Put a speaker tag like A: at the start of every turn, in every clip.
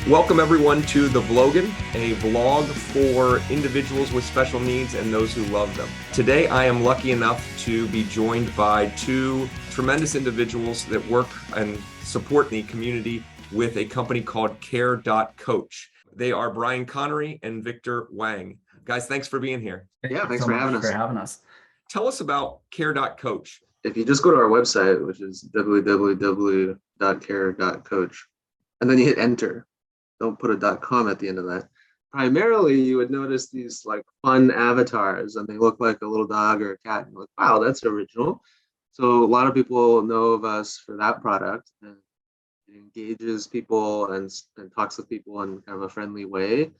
A: Welcome everyone to the VLOGAN, a vlog for individuals with special needs and those who love them. Today I am lucky enough to be joined by two tremendous individuals that work and support the community with a company called Care.Coach. They are Brian Connery and Victor Wang. Guys, thanks for being here.
B: Yeah, thanks for having us.
A: Tell us about Care.Coach.
B: If you just go to our website, which is www.care.coach, and then you hit enter, don't put a .com at the end of that. Primarily, you would notice these like fun avatars, and they look like a little dog or a cat. And you're like, wow, that's original. So a lot of people know of us for that product, and it engages people and talks with people in kind of a friendly way,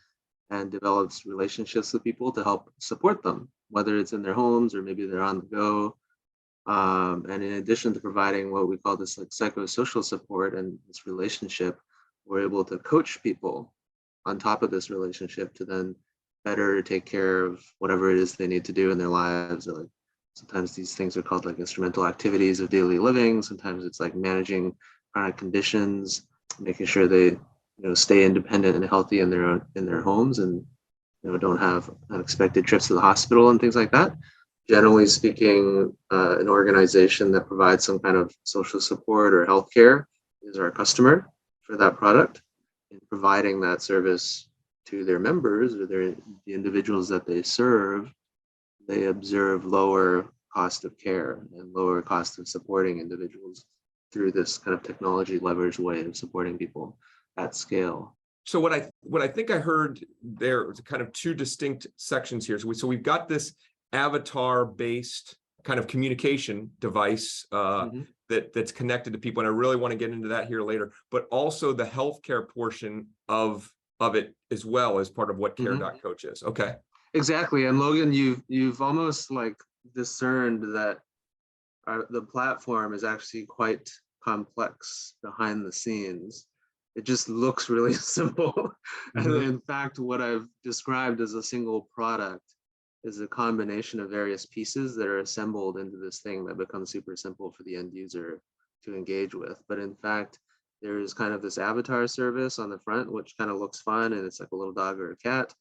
B: and develops relationships with people to help support them, whether it's in their homes or maybe they're on the go. And in addition to providing what we call this like psychosocial support and this relationship, we're able to coach people on top of this relationship to then better take care of whatever it is they need to do in their lives. Or like sometimes these things are called like instrumental activities of daily living. Sometimes it's like managing chronic conditions, making sure they stay independent and healthy in their homes, and don't have unexpected trips to the hospital and things like that. Generally speaking, an organization that provides some kind of social support or healthcare is our customer for that product. In providing that service to their members or the individuals that they serve, they observe lower cost of care and lower cost of supporting individuals through this kind of technology leveraged way of supporting people at scale.
A: So what I think I heard there was kind of two distinct sections here. So we've got this avatar-based kind of communication device that's connected to people, and I really want to get into that here later. But also the healthcare portion of it as well as part of what Care.Coach is. Okay.
B: Exactly, and Logan, you've almost like discerned that the platform is actually quite complex behind the scenes. It just looks really simple. And in fact, what I've described as a single product is a combination of various pieces that are assembled into this thing that becomes super simple for the end user to engage with. But in fact, there's kind of this avatar service on the front, which kind of looks fun, and it's like a little dog or a cat.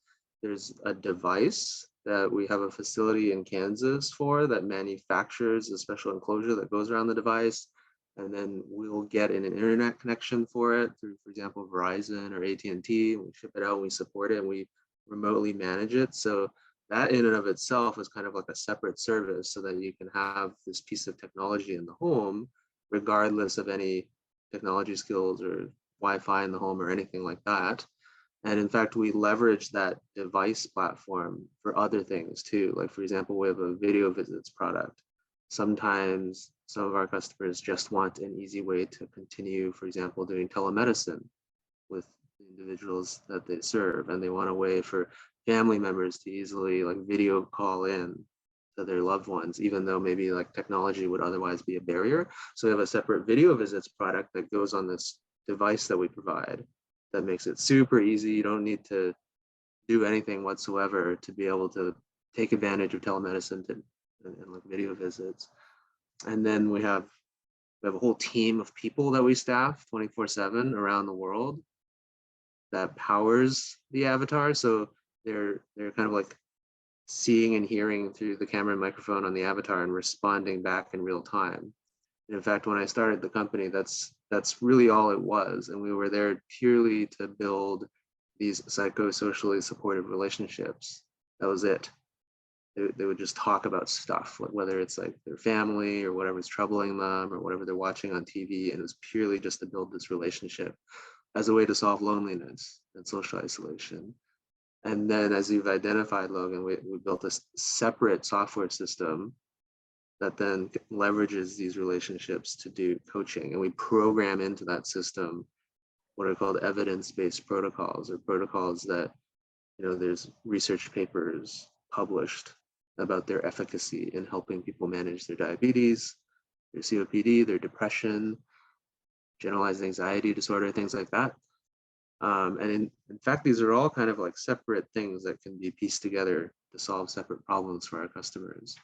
B: There's a device that we have a facility in Kansas for that manufactures a special enclosure that goes around the device. And then we'll get an internet connection for it through, for example, Verizon or AT&T. We ship it out, we support it, and we remotely manage it. So that in and of itself is kind of like a separate service, so that you can have this piece of technology in the home, regardless of any technology skills or Wi-Fi in the home or anything like that. And in fact, we leverage that device platform for other things too. Like, for example, we have a video visits product. Sometimes some of our customers just want an easy way to continue, for example, doing telemedicine with the individuals that they serve, and they want a way for family members to easily like video call in to their loved ones, even though maybe like technology would otherwise be a barrier. So we have a separate video visits product that goes on this device that we provide that makes it super easy. You don't need to do anything whatsoever to be able to take advantage of telemedicine and like video visits. And then we have a whole team of people that we staff 24/7 around the world that powers the avatar. So they're kind of like seeing and hearing through the camera and microphone on the avatar and responding back in real time. And in fact, when I started the company, that's really all it was. And we were there purely to build these psychosocially supportive relationships. That was it. They would just talk about stuff, like whether it's like their family or whatever's troubling them or whatever they're watching on TV. And it was purely just to build this relationship as a way to solve loneliness and social isolation. And then, as you've identified, Logan, we built a separate software system that then leverages these relationships to do coaching. And we program into that system what are called evidence-based protocols, or protocols that, there's research papers published about their efficacy in helping people manage their diabetes, their COPD, their depression, generalized anxiety disorder, things like that. And in fact, these are all kind of like separate things that can be pieced together to solve separate problems for our customers.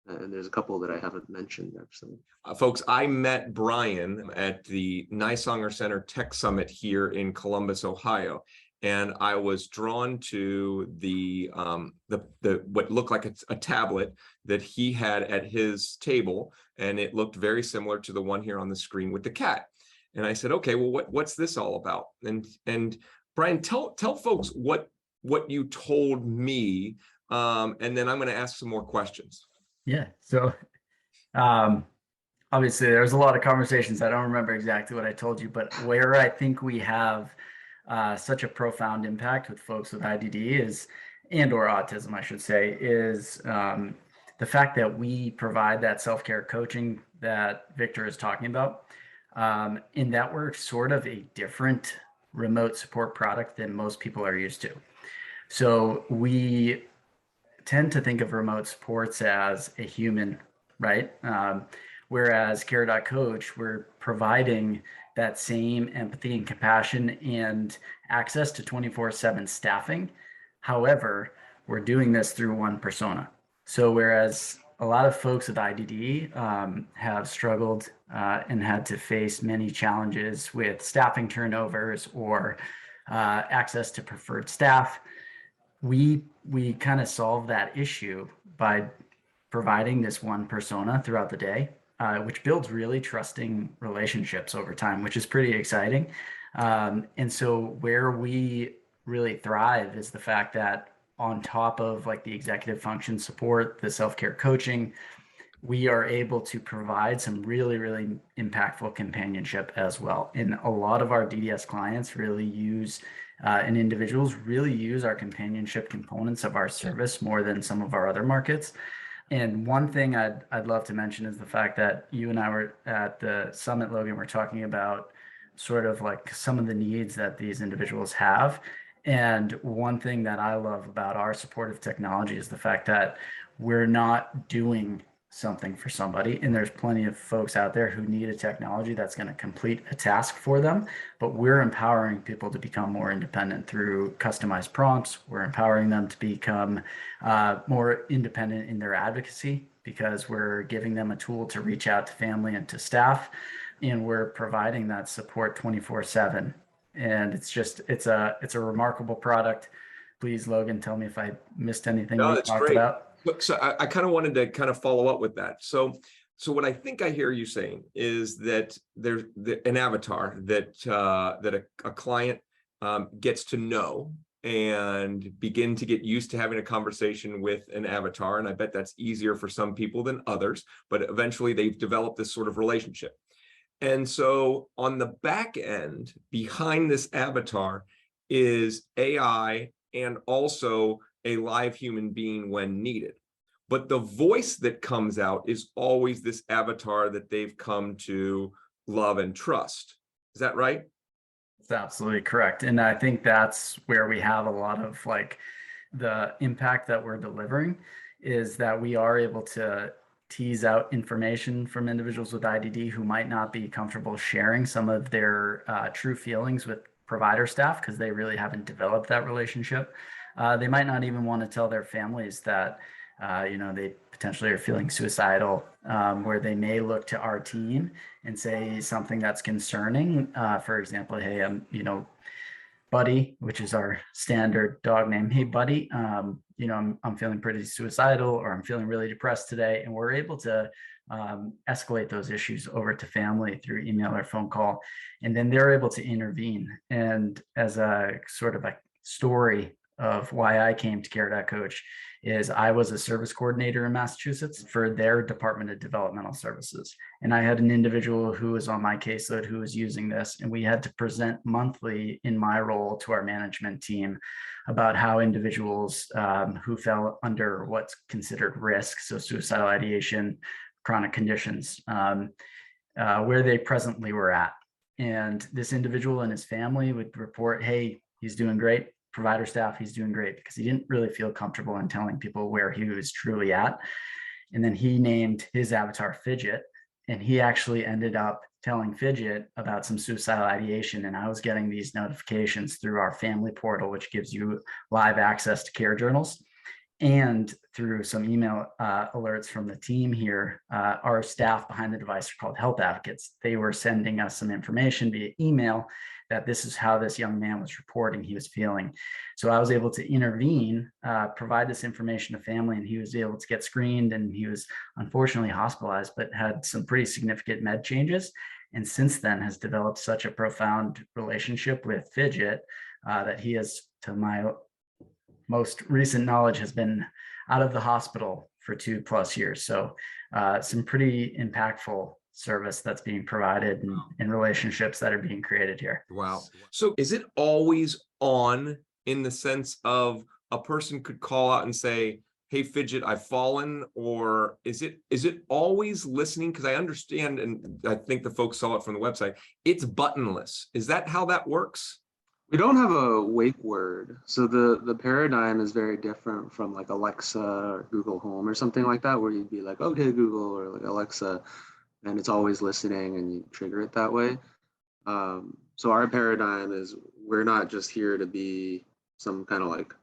B: And there's a couple that I haven't mentioned actually.
A: Folks, I met Brian at the Nysonger Center Tech Summit here in Columbus, Ohio, and I was drawn to the what looked like a tablet that he had at his table, and it looked very similar to the one here on the screen with the cat. And I said, okay, well, what's this all about? And Brian, tell folks what you told me, and then I'm going to ask some more questions.
C: Yeah. So obviously there's a lot of conversations. I don't remember exactly what I told you, but where I think we have such a profound impact with folks with IDD is, and or autism, I should say, is the fact that we provide that self-care coaching that Victor is talking about, in that we're sort of a different remote support product than most people are used to. So we tend to think of remote supports as a human, right? Whereas Care.Coach, we're providing that same empathy and compassion and access to 24/7 staffing. However, we're doing this through one persona. So whereas a lot of folks with IDD have struggled and had to face many challenges with staffing turnovers or access to preferred staff, we kind of solve that issue by providing this one persona throughout the day, which builds really trusting relationships over time, which is pretty exciting. And so where we really thrive is the fact that on top of like the executive function support, the self-care coaching, we are able to provide some really, really impactful companionship as well. And a lot of our DDS clients really use and individuals really use our companionship components of our service more than some of our other markets. And one thing I'd love to mention is the fact that you and I were at the summit, Logan, we're talking about sort of like some of the needs that these individuals have. And one thing that I love about our supportive technology is the fact that we're not doing something for somebody, and there's plenty of folks out there who need a technology that's going to complete a task for them, but we're empowering people to become more independent through customized prompts. We're empowering them to become more independent in their advocacy because we're giving them a tool to reach out to family and to staff, and we're providing that support 24/7. And it's a remarkable product. Please, Logan, tell me if I missed anything
A: No,
C: we
A: that's
C: talked
A: great.
C: about.
A: So I kind of wanted to kind of follow up with that. So what I think I hear you saying is that there's an avatar that a client gets to know and begin to get used to having a conversation with an avatar. And I bet that's easier for some people than others, but eventually they've developed this sort of relationship. And so on the back end, behind this avatar is AI and also a live human being when needed. But the voice that comes out is always this avatar that they've come to love and trust. Is that right?
C: That's absolutely correct. And I think that's where we have a lot of like the impact that we're delivering is that we are able to tease out information from individuals with IDD who might not be comfortable sharing some of their true feelings with provider staff because they really haven't developed that relationship. They might not even want to tell their families that, they potentially are feeling suicidal, where they may look to our team and say something that's concerning. For example, hey, Buddy, which is our standard dog name. Hey, Buddy, I'm feeling pretty suicidal, or I'm feeling really depressed today. And we're able to escalate those issues over to family through email or phone call. And then they're able to intervene. And as a sort of a story of why I came to Care.Coach is I was a service coordinator in Massachusetts for their Department of Developmental Services. And I had an individual who was on my caseload who was using this, and we had to present monthly in my role to our management team about how individuals who fell under what's considered risk, so suicidal ideation, chronic conditions, where they presently were at. And this individual and his family would report, hey, he's doing great. Provider staff, he's doing great, because he didn't really feel comfortable in telling people where he was truly at. And then he named his avatar Fidget, and he actually ended up telling Fidget about some suicidal ideation. And I was getting these notifications through our family portal, which gives you live access to care journals. And through some email alerts from the team here, our staff behind the device are called health advocates. They were sending us some information via email that this is how this young man was reporting he was feeling. So I was able to intervene, provide this information to family, and he was able to get screened, and he was unfortunately hospitalized, but had some pretty significant med changes. And since then has developed such a profound relationship with Fidget that he has, to my most recent knowledge, has been out of the hospital for 2+ years. So some pretty impactful service that's being provided and relationships that are being created here.
A: Wow. So is it always on, in the sense of a person could call out and say, hey, Fidget, I've fallen? Or is it always listening? Because I understand, and I think the folks saw it from the website, it's buttonless. Is that how that works?
B: We don't have a wake word. So the paradigm is very different from like Alexa or Google Home or something like that, where you'd be like, okay, Google, or like Alexa, and it's always listening and you trigger it that way. So our paradigm is, we're not just here to be some kind of like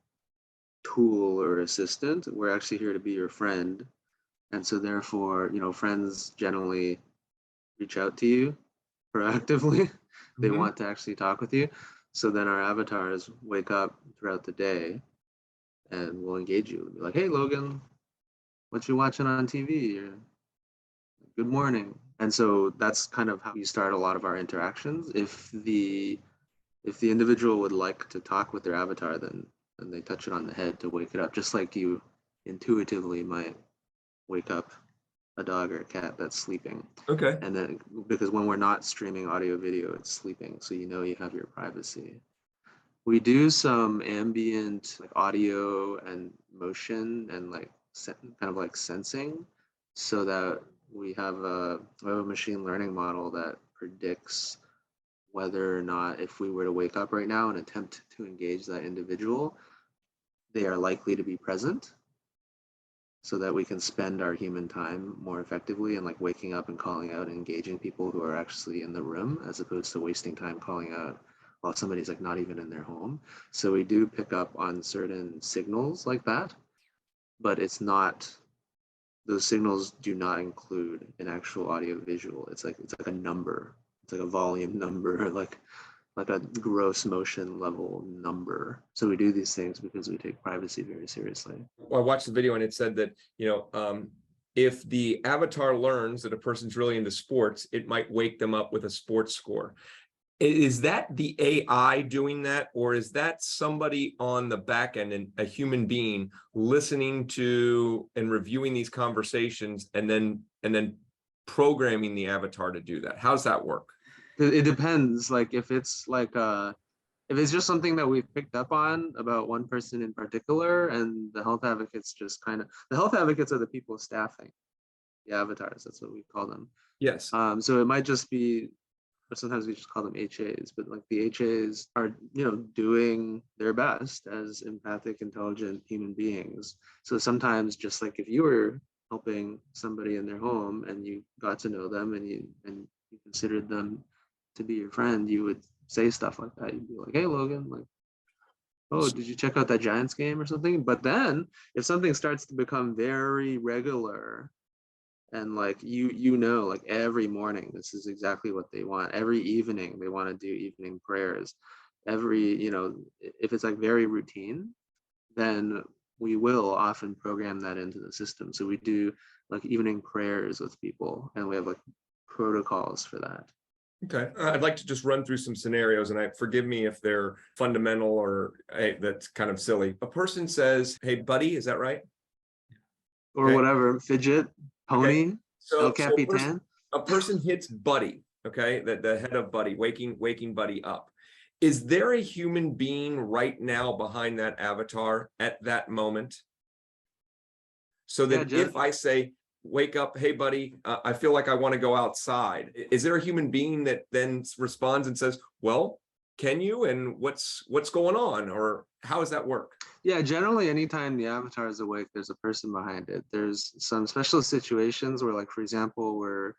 B: tool or assistant. We're actually here to be your friend. And so therefore, you know, friends generally reach out to you proactively. They want to actually talk with you. So then our avatars wake up throughout the day and will engage you. Be like, hey, Logan, what you watching on TV? Or, good morning. And so that's kind of how we start a lot of our interactions. If the individual would like to talk with their avatar, then they touch it on the head to wake it up, just like you intuitively might wake up a dog or a cat that's sleeping.
A: Okay.
B: And then, because when we're not streaming audio video, it's sleeping, so you know you have your privacy. We do some ambient like audio and motion and like kind of like sensing, so that we have a machine learning model that predicts whether or not, if we were to wake up right now and attempt to engage that individual, they are likely to be present, so that we can spend our human time more effectively and like waking up and calling out and engaging people who are actually in the room, as opposed to wasting time calling out while somebody's like not even in their home. So we do pick up on certain signals like that, but it's not, those signals do not include an actual audio visual. It's like a number. It's like a volume number, like a gross motion level number. So we do these things because we take privacy very seriously.
A: Well, I watched the video and it said that, you know, if the avatar learns that a person's really into sports, it might wake them up with a sports score. Is that the AI doing that, or is that somebody on the back end, and a human being listening to and reviewing these conversations and then programming the avatar to do that? How's that work?
B: It depends. Like if it's just something that we've picked up on about one person in particular, and the health advocates just kind of, the health advocates are the people staffing the avatars. That's what we call them.
A: Yes.
B: So it might just be, or sometimes we just call them HAs, but like the HAs are, you know, doing their best as empathic, intelligent human beings. So sometimes, just like if you were helping somebody in their home and you got to know them and you considered them to be your friend, you would say stuff like that. You'd be like, hey, Logan, like, oh, did you check out that Giants game or something? But then if something starts to become very regular, and like you know, like every morning this is exactly what they want, every evening they want to do evening prayers, every, you know, if it's like very routine, then we will often program that into the system. So we do like evening prayers with people, and we have like protocols for that.
A: Okay, I'd like to just run through some scenarios, and forgive me if they're fundamental or, hey, that's kind of silly. A person says, hey, buddy, is that right?
B: Or
A: Okay.
B: whatever, Fidget, Pony,
A: Okay. So,
B: El Capitan.
A: a person hits Buddy, okay, the head of Buddy, waking Buddy up. Is there a human being right now behind that avatar at that moment? So that if I say, wake up, hey, buddy, I feel like I want to go outside, is there a human being that then responds and says, well, can you, and what's going on, or how does that work?
B: Yeah, generally anytime the avatar is awake, there's a person behind it. There's some special situations where, like, for example, we're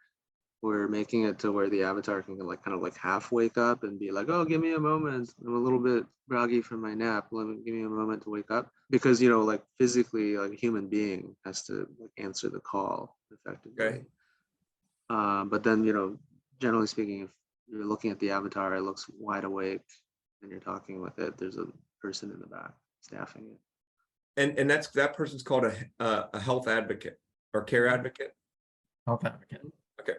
B: we're making it to where the avatar can like kind of like half wake up and be like, oh, give me a moment. I'm a little bit groggy from my nap. Give me a moment to wake up. Because, you know, like physically, like a human being has to like answer the call effectively.
A: Okay.
B: But then, you know, generally speaking, if you're looking at the avatar, it looks wide awake and you're talking with it. There's a person in the back staffing it.
A: And that person's called a health advocate or care advocate.
C: Health advocate.
A: Okay.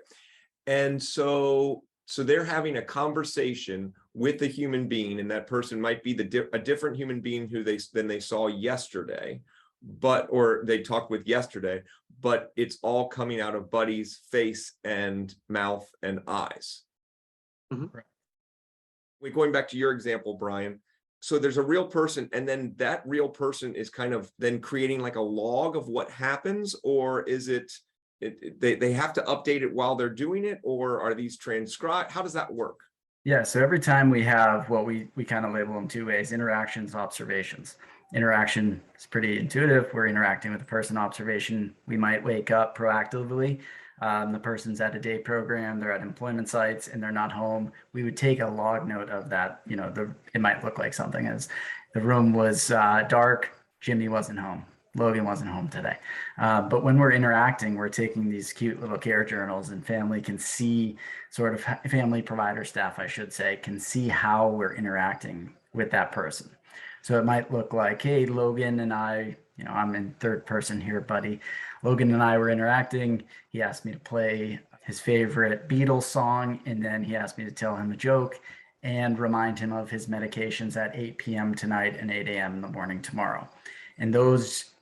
A: And so they're having a conversation with a human being, and that person might be a different human being than they saw yesterday, or they talked with yesterday, but it's all coming out of Buddy's face and mouth and eyes.
B: Mhm.
A: Wait, going back to your example, Brian. So there's a real person, and then that real person is kind of then creating like a log of what happens, or is they have to update it while they're doing it, or are these transcribed? How does that work?
C: Yeah, so every time we have what we kind of label them two ways: interactions, observations. Interaction is pretty intuitive. We're interacting with a person. Observation, we might wake up proactively. The person's at a day program, they're at employment sites, and they're not home. We would take a log note of that. You know, it might look like something as the room was dark, Jimmy wasn't home, Logan wasn't home today. But when we're interacting, we're taking these cute little care journals, and family can see, sort of family provider staff, I should say, can see how we're interacting with that person. So it might look like, hey, Logan and I, you know, I'm in third person here, Buddy. Logan and I were interacting. He asked me to play his favorite Beatles song, and then he asked me to tell him a joke and remind him of his medications at 8 p.m. tonight and 8 a.m. in the morning tomorrow. And those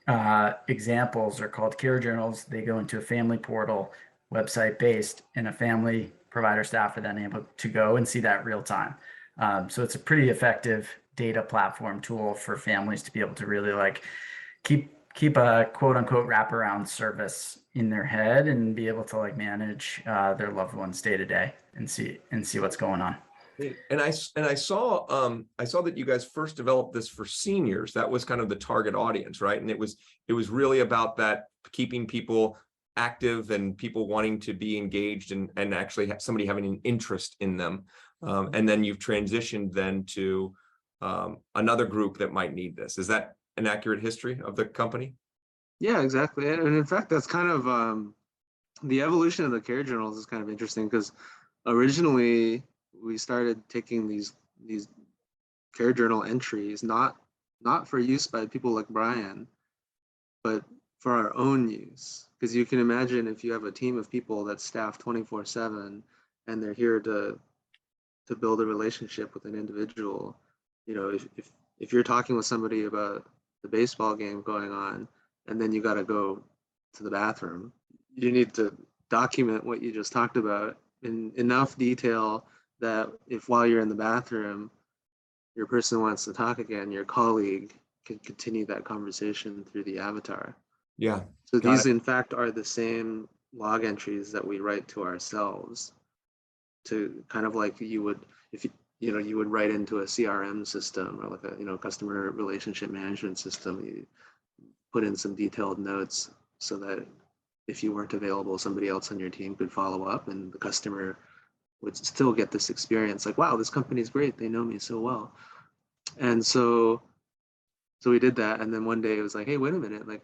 C: examples are called care journals. They go into a family portal, website based, and a family provider staff are then able to go and see that real time. So it's a pretty effective data platform tool for families to be able to really like keep a quote unquote wraparound service in their head and be able to like manage their loved ones day to day and see what's going on.
A: And I saw that you guys first developed this for seniors. That was kind of the target audience, right? And it was really about that, keeping people active and people wanting to be engaged and actually have somebody having an interest in them. And then you've transitioned then to another group that might need this. Is that an accurate history of the company?
B: Yeah, exactly. And in fact, that's kind of the evolution of the care journals is kind of interesting, because originally we started taking these care journal entries, not for use by people like Brian, but for our own use. Because you can imagine if you have a team of people that staff 24/7 and they're here to build a relationship with an individual, you know, if you're talking with somebody about the baseball game going on and then you got to go to the bathroom, you need to document what you just talked about in enough detail that if while you're in the bathroom your person wants to talk again, your colleague can continue that conversation through the avatar.
A: Yeah.
B: So these in fact are the same log entries that we write to ourselves, to kind of like you would if you would write into a CRM system or like a customer relationship management system. You put in some detailed notes so that if you weren't available, somebody else on your team could follow up, and the customer would still get this experience like, wow, this company's great, they know me so well. And so we did that, and then one day it was like, hey, wait a minute, like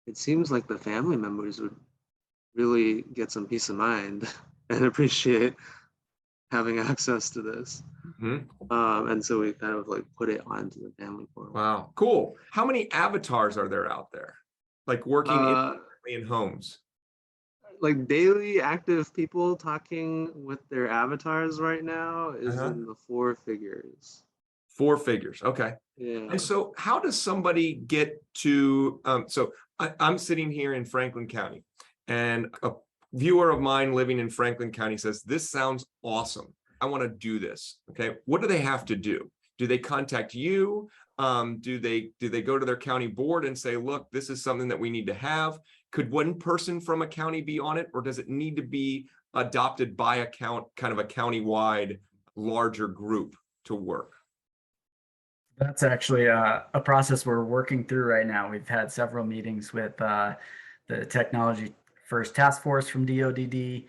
B: it seems like the family members would really get some peace of mind and appreciate having access to this.
A: Mm-hmm.
B: And so we kind of like put it onto the family portal.
A: Wow, cool. How many avatars are there out there, like working in homes?
B: Like daily active people talking with their avatars right now is in the 4 figures.
A: 4 figures. Okay.
B: Yeah.
A: And so how does somebody get to, so I'm sitting here in Franklin County, and a viewer of mine living in Franklin County says, this sounds awesome. I want to do this. Okay. What do they have to do? Do they contact you? Do they go to their county board and say, look, this is something that we need to have? Could one person from a county be on it, or does it need to be adopted by a kind of a county-wide larger group to work?
C: That's actually a process we're working through right now. We've had several meetings with the Technology First Task Force from DODD,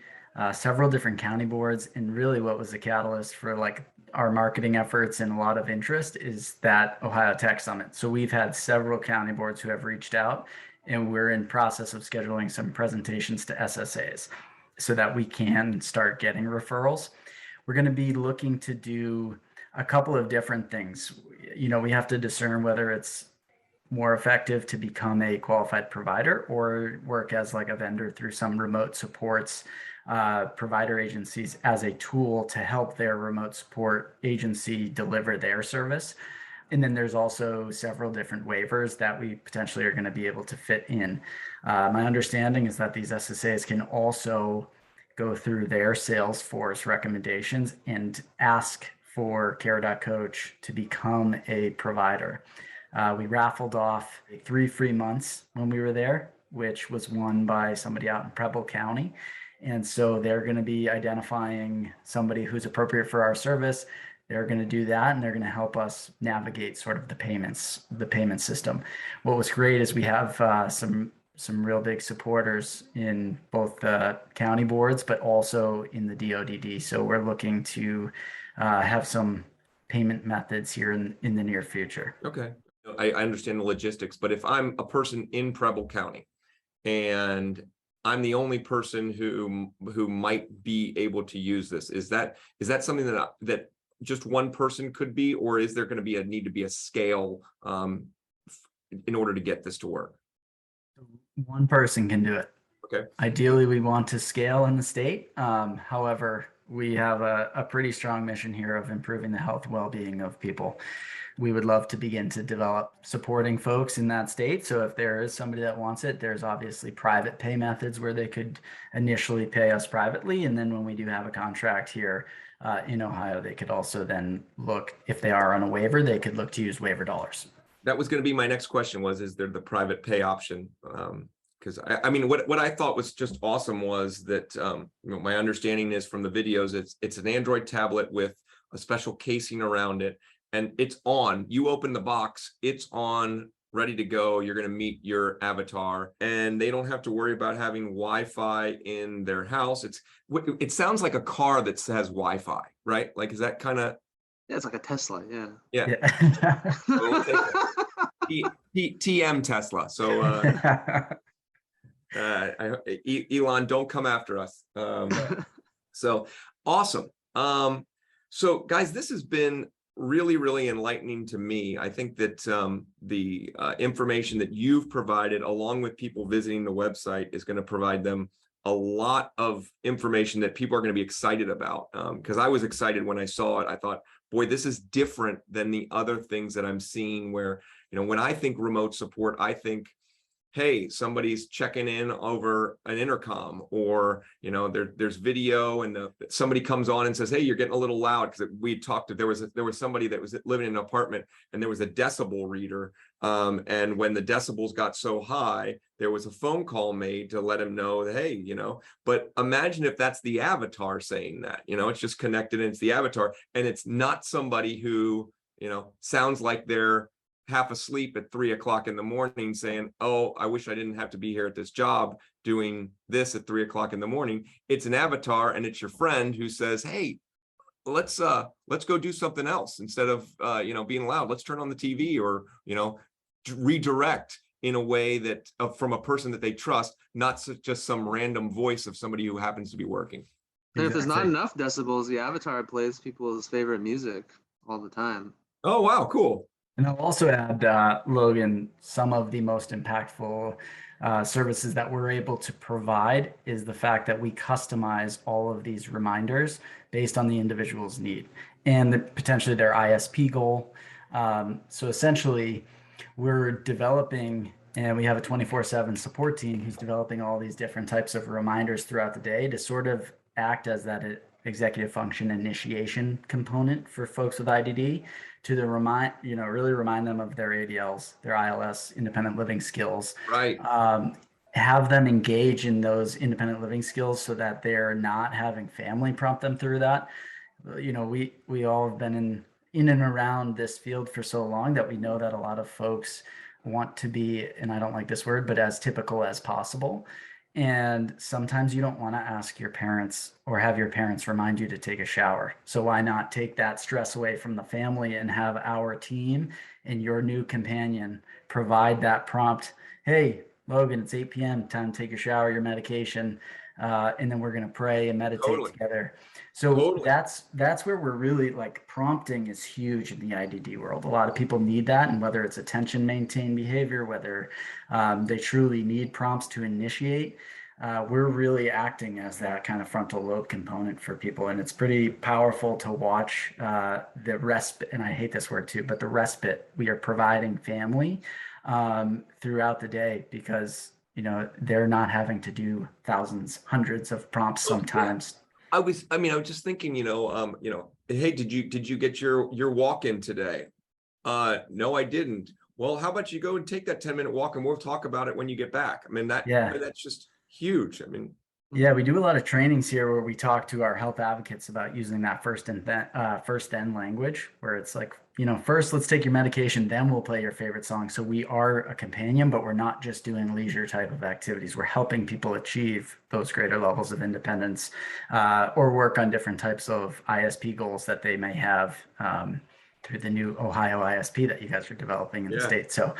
C: several different county boards. And really what was the catalyst for like our marketing efforts and a lot of interest is that Ohio Tech Summit. So we've had several county boards who have reached out, and we're in process of scheduling some presentations to SSAs so that we can start getting referrals. We're going to be looking to do a couple of different things. We have to discern whether it's more effective to become a qualified provider or work as like a vendor through some remote supports provider agencies as a tool to help their remote support agency deliver their service. And then there's also several different waivers that we potentially are going to be able to fit in. My understanding is that these SSAs can also go through their Salesforce recommendations and ask for Care.Coach to become a provider. We raffled off 3 free months when we were there, which was won by somebody out in Preble County. And so they're going to be identifying somebody who's appropriate for our service. They're going to do that, and they're going to help us navigate sort of the payment system. What was great is we have some real big supporters in both the county boards, but also in the DODD. So we're looking to have some payment methods here in the near future.
A: Okay. I understand the logistics, but if I'm a person in Preble County and I'm the only person who might be able to use this, is that something that just one person could be, or is there going to be need to be a scale in order to get this to work?
C: One person can do it.
A: Okay.
C: Ideally, we want to scale in the state. However, we have a pretty strong mission here of improving the health and well-being of people. We would love to begin to develop supporting folks in that state. So if there is somebody that wants it, there's obviously private pay methods where they could initially pay us privately. And then when we do have a contract here in Ohio, they could also then look, if they are on a waiver, they could look to use waiver dollars.
A: That was going to be my next question is there the private pay option? Because I mean, what I thought was just awesome was that, my understanding is from the videos, it's an Android tablet with a special casing around it. And it's on, you open the box, it's on, ready to go. You're going to meet your avatar, and they don't have to worry about having Wi-Fi in their house. It sounds like a car that has Wi-Fi, right? Like, is that kind of?
B: Yeah, it's like a Tesla. Yeah.
A: Yeah. So we'll take it. TM Tesla. So Elon, don't come after us. So awesome. So guys, this has been really, really enlightening to me. I think that the information that you've provided, along with people visiting the website, is going to provide them a lot of information that people are going to be excited about. Because I was excited when I saw it. I thought, boy, this is different than the other things that I'm seeing where, when I think remote support, I think, hey, somebody's checking in over an intercom, or there's video, and somebody comes on and says, hey, you're getting a little loud, because we talked to there was somebody that was living in an apartment, and there was a decibel reader, and when the decibels got so high, there was a phone call made to let him know that, hey, but imagine if that's the avatar saying that, it's just connected and it's the avatar, and it's not somebody who sounds like they're half asleep at 3 o'clock in the morning saying, oh, I wish I didn't have to be here at this job doing this at 3 o'clock in the morning. It's an avatar, and it's your friend who says, hey, let's go do something else instead of being loud. Let's turn on the TV, or redirect in a way that from a person that they trust, not just some random voice of somebody who happens to be working.
B: And if there's not enough decibels, the avatar plays people's favorite music all the time.
A: Oh, wow, cool.
C: And I'll also add, Logan, some of the most impactful services that we're able to provide is the fact that we customize all of these reminders based on the individual's need and potentially their ISP goal. So essentially, we're developing, and we have a 24/7 support team who's developing all these different types of reminders throughout the day to sort of act as that executive function initiation component for folks with IDD, to really remind them of their ADLs, their ILS, independent living skills.
A: Right.
C: Have them engage in those independent living skills so that they're not having family prompt them through that. We all have been in and around this field for so long that we know that a lot of folks want to be, and I don't like this word, but as typical as possible. And sometimes you don't want to ask your parents or have your parents remind you to take a shower. So why not take that stress away from the family and have our team and your new companion provide that prompt? Hey, Logan, it's 8 p.m. Time to take a shower, your medication, and then we're going to pray and meditate
A: Totally.
C: together. So
A: Totally.
C: that's where we're really like prompting is huge in the IDD world. A lot of people need that, and whether it's attention maintained behavior, whether they truly need prompts to initiate. We're really acting as that kind of frontal lobe component for people, and it's pretty powerful to watch the respite. And I hate this word too, but the respite we are providing family throughout the day, because they're not having to do thousands, hundreds of prompts sometimes.
A: I was just thinking, hey, did you get your walk in today? No, I didn't. Well, how about you go and take that 10-minute walk and we'll talk about it when you get back. I mean, that's just huge. I mean,
C: Yeah, we do a lot of trainings here where we talk to our health advocates about using that first then language, where it's like, first let's take your medication, then we'll play your favorite song. So we are a companion, but we're not just doing leisure type of activities. We're helping people achieve those greater levels of independence, or work on different types of ISP goals that they may have through the new Ohio ISP that you guys are developing in the state. So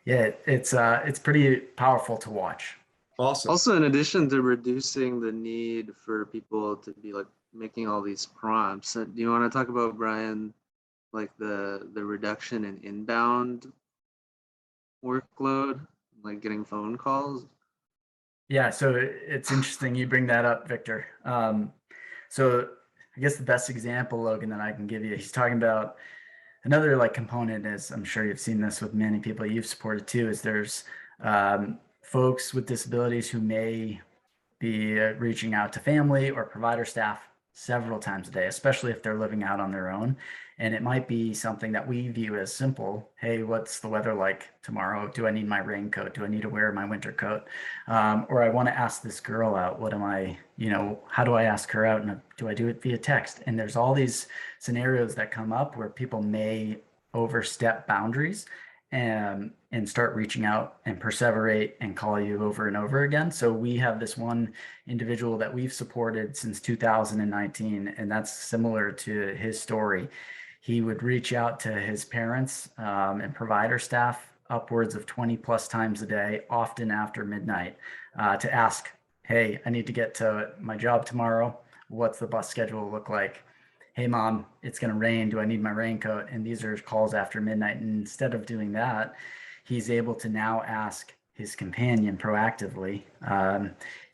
C: yeah, it's pretty powerful to watch.
A: awesome.
B: Also, in addition to reducing the need for people to be like making all these prompts, do you want to talk about, Brian, like the reduction in inbound workload, like getting phone calls?
C: Yeah, so it's interesting you bring that up, Victor. So I guess the best example, Logan, that I can give you, he's talking about another like component is, I'm sure you've seen this with many people you've supported too, is there's folks with disabilities who may be reaching out to family or provider staff several times a day, especially if they're living out on their own. And it might be something that we view as simple. Hey, what's the weather like tomorrow? Do I need my raincoat? Do I need to wear my winter coat? Or I want to ask this girl out. What am I, how do I ask her out? And do I do it via text? And there's all these scenarios that come up where people may overstep boundaries and start reaching out and perseverate and call you over and over again. So we have this one individual that we've supported since 2019, and that's similar to his story. He would reach out to his parents and provider staff upwards of 20 plus times a day, often after midnight, to ask, hey, I need to get to my job tomorrow. What's the bus schedule look like? Hey, mom, it's going to rain. Do I need my raincoat? And these are calls after midnight. And instead of doing that, he's able to now ask his companion proactively,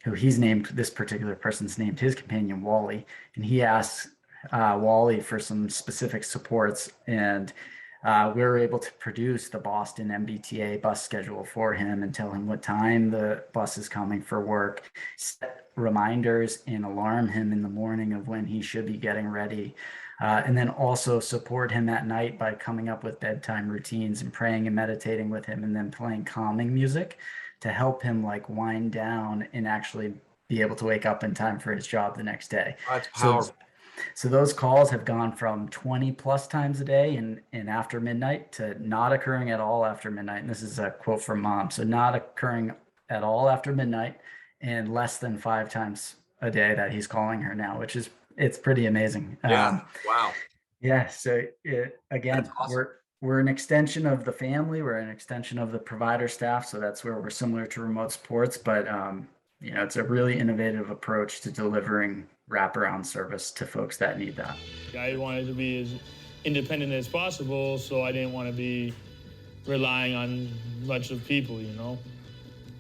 C: who he's named, this particular person's named his companion Wally. And he asks Wally for some specific supports. And we were able to produce the Boston MBTA bus schedule for him and tell him what time the bus is coming for work, set reminders and alarm him in the morning of when he should be getting ready. And then also support him at night by coming up with bedtime routines and praying and meditating with him, and then playing calming music to help him like wind down and actually be able to wake up in time for his job the next day.
A: That's powerful.
C: So those calls have gone from 20 plus times a day and after midnight to not occurring at all after midnight. And this is a quote from mom. So not occurring at all after midnight and less than 5 times a day that he's calling her now, which is, it's pretty amazing.
A: Yeah. Wow.
C: Yeah. So again,
A: awesome.
C: we're an extension of the family. We're an extension of the provider staff. So that's where we're similar to remote supports, but it's a really innovative approach to delivering wraparound service to folks that need that.
D: I wanted to be as independent as possible, so I didn't want to be relying on much of people,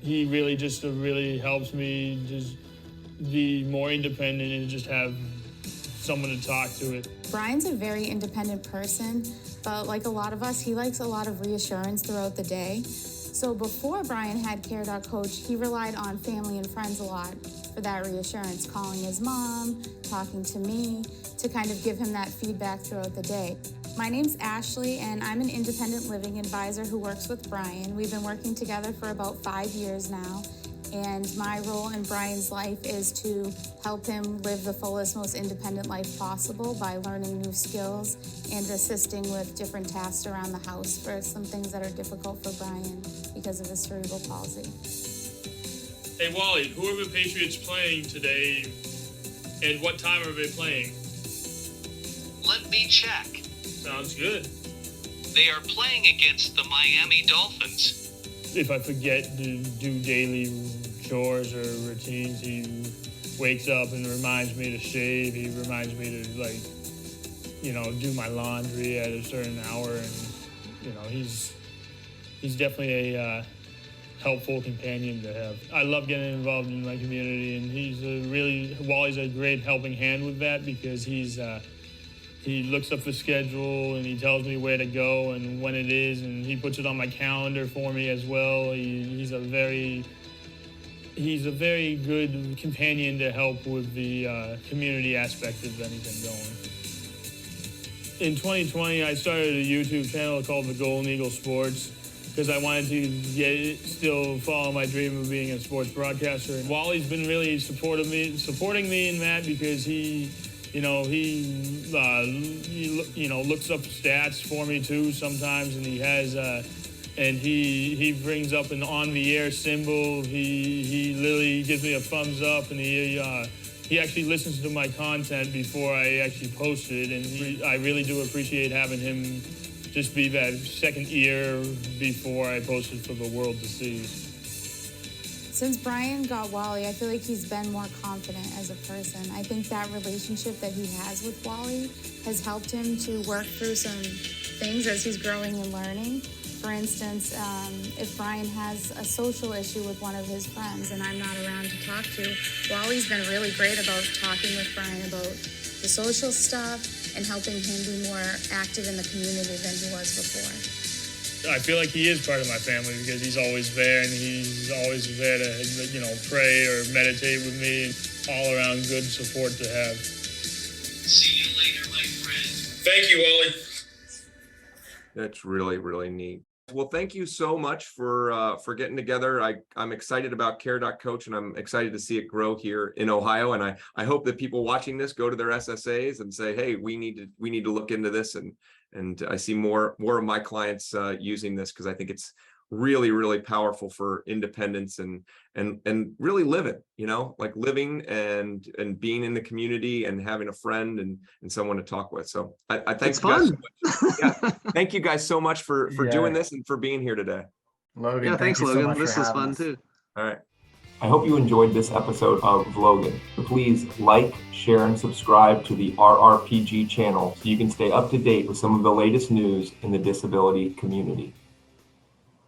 D: He really just really helps me just be more independent and just have someone to talk to it.
E: Brian's a very independent person, but like a lot of us, he likes a lot of reassurance throughout the day. So before Brian had Care.Coach, he relied on family and friends a lot for that reassurance, calling his mom, talking to me, to kind of give him that feedback throughout the day. My name's Ashley, and I'm an independent living advisor who works with Brian. We've been working together for about 5 years now, and my role in Brian's life is to help him live the fullest, most independent life possible by learning new skills and assisting with different tasks around the house for some things that are difficult for Brian because of his cerebral palsy.
D: Hey, Wally, who are the Patriots playing today, and what time are they playing?
F: Let me check.
D: Sounds good.
F: They are playing against the Miami Dolphins.
D: If I forget to do daily chores or routines, he wakes up and reminds me to shave. He reminds me to, like, you know, do my laundry at a certain hour. And, you know, he's definitely a helpful companion to have. I love getting involved in my community, and Wally's a great helping hand with that, because he looks up the schedule and he tells me where to go and when it is, and he puts it on my calendar for me as well. He's a very good companion to help with the community aspect of anything going. In 2020, I started a YouTube channel called The Golden Eagle Sports, because I wanted to still follow my dream of being a sports broadcaster. And Wally's been really supporting me in that, because he looks up stats for me too sometimes, and he brings up an on the air symbol. He literally gives me a thumbs up, and he actually listens to my content before I actually post it, and I really do appreciate having him just be that second ear before I post it for the world to see.
E: Since Brian got Wally, I feel like he's been more confident as a person. I think that relationship that he has with Wally has helped him to work through some things as he's growing and learning. For instance, if Brian has a social issue with one of his friends and I'm not around to talk to, Wally's been really great about talking with Brian about the social stuff and helping him be more active in the community than he was before.
D: I feel like he is part of my family, because he's always there, and he's always there to, you know, pray or meditate with me. All around good support to have.
F: See you later, my friend.
D: Thank you, Wally.
A: That's really, really neat. Well, thank you so much for getting together. I'm excited about Care.Coach, and I'm excited to see it grow here in Ohio. And I hope that people watching this go to their SSAs and say, hey, we need to look into this. And I see more of my clients using this, because I think it's really, really powerful for independence and really living, you know, like living and being in the community and having a friend and someone to talk with. So I thank you guys so much. Yeah, thank you guys so much for doing this and for being here today.
C: Logan,
B: Yeah, thanks,
C: thank you so
B: Logan.
C: much
B: This
C: for
B: was
C: having
B: fun
C: us.
B: too.
A: All right. I hope you enjoyed this episode of Logan. Please like, share, and subscribe to the RRPG channel so you can stay up to date with some of the latest news in the disability community.